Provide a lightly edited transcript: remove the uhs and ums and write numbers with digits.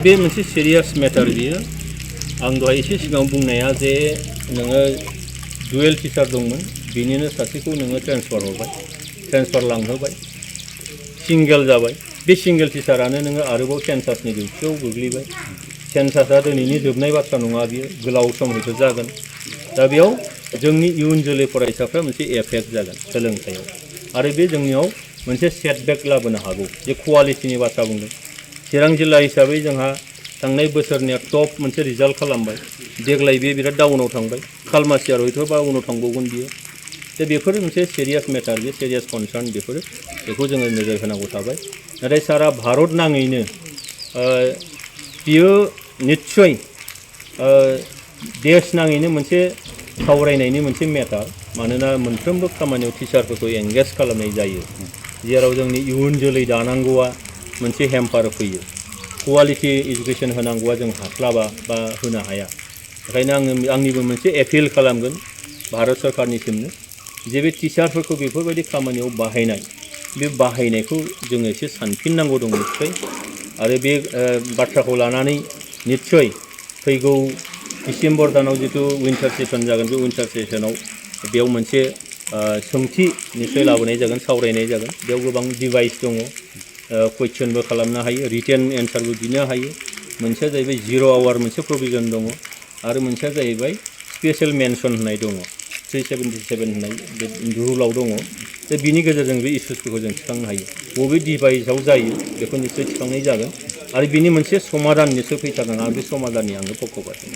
बे मोनसे serious matter बियो आं दहाय एसे सिगां बुंनाया जे नोङो डुएल टिचार दंमोन बिनिनो सासेखौ नोङो ट्रेन्सफार लांहोबाय सिंगेल जाबाय बे सिंगेल टिचारानो नोङो आरोबाव सेन्सासनि डिउटियाव गोग्लैबाय सेन्सासा दिनैनि जोबनाय बाथ्रा नङा बियो गोलाव सम हयथ' जागोन दा बेयाव जोंनि इयुन जोलै फरायसाफ्रा मोनसे एफेक्ट जागोन सोलोंथायाव आरो बे जोंनियाव मोनसे सेटबेक लाबोनो हागौ जे क्वालिटिनि बाथ्रा बुंदों चिरां जिल्ला हिसाबै जोंहा थांनाय बोसोरनिया टप मोनसे रिजाल्ट खालामबाय देग्लाय बे बिराद डाउनाव थांबाय खालमासिया हयथ' बा उनाव थांबावगोन बियो दा बेफोर मोनसे सिरियास मेटार बे सिरियास कनसार्न बेखौ जोङो नोजोर होनांगौ थाबाय नाथाय सारा भारत नाङैनो बियो निस्सय देश नाङैनो मोनसे सावरायनायनि मोनसे मेटार मानोना मोनफ्रोमबो खामानियाव टिचारफोरखौ एंगेज खालामनाय जायो जेराव जोंनि इयुन जोलै दानांगौआ मोनसे हेम्पार फैयो क्वालिटि एजुकेशन होनांगौआ जों हास्लाबा बा होनो हाया ओंखायनो आङो आंनिबो मोनसे एपिल खालामगोन भारत सरकारनिसिमनो जे बे टिचारफोरखौ बेफोरबायदि खामानियाव बाहायनाय बे बाहायनायखौ जोङो एसे सानफिननांगौ दं निस्सय आरो बे बाथ्राखौ लानानै निस्सय फैगौ डिसेम्बर दानाव जितु विन्टार सेसन जागोन बे विन्टार सेसनाव बेयाव मोनसे सोंथि निस्सय लाबोनाय जागोन सावरायनाय जागोन बेयाव गोबां डिभाइस दङ कुइसनबो खालामनो हायो रिटेन एन्सारबो बिनो हायो मोनसेया जाहैबाय 0 आवार मोनसे प्रभिजन दङ आरो मोनसेया जाहैबाय स्पेशेल मेनसन होनाय दङ 377 होननाय बे रुलाव दङ दा बिनि गेजेरजों बे इस्युसफोरखौ जों थिखांनो हायो बबे डिभाइसआव जायो बेखौ निस्सय थिखांनाय जागोन आरो बिनि मोनसे समाधान निस्सय फैथारगोन आरो बे समाधाननि आङो पक्षपाती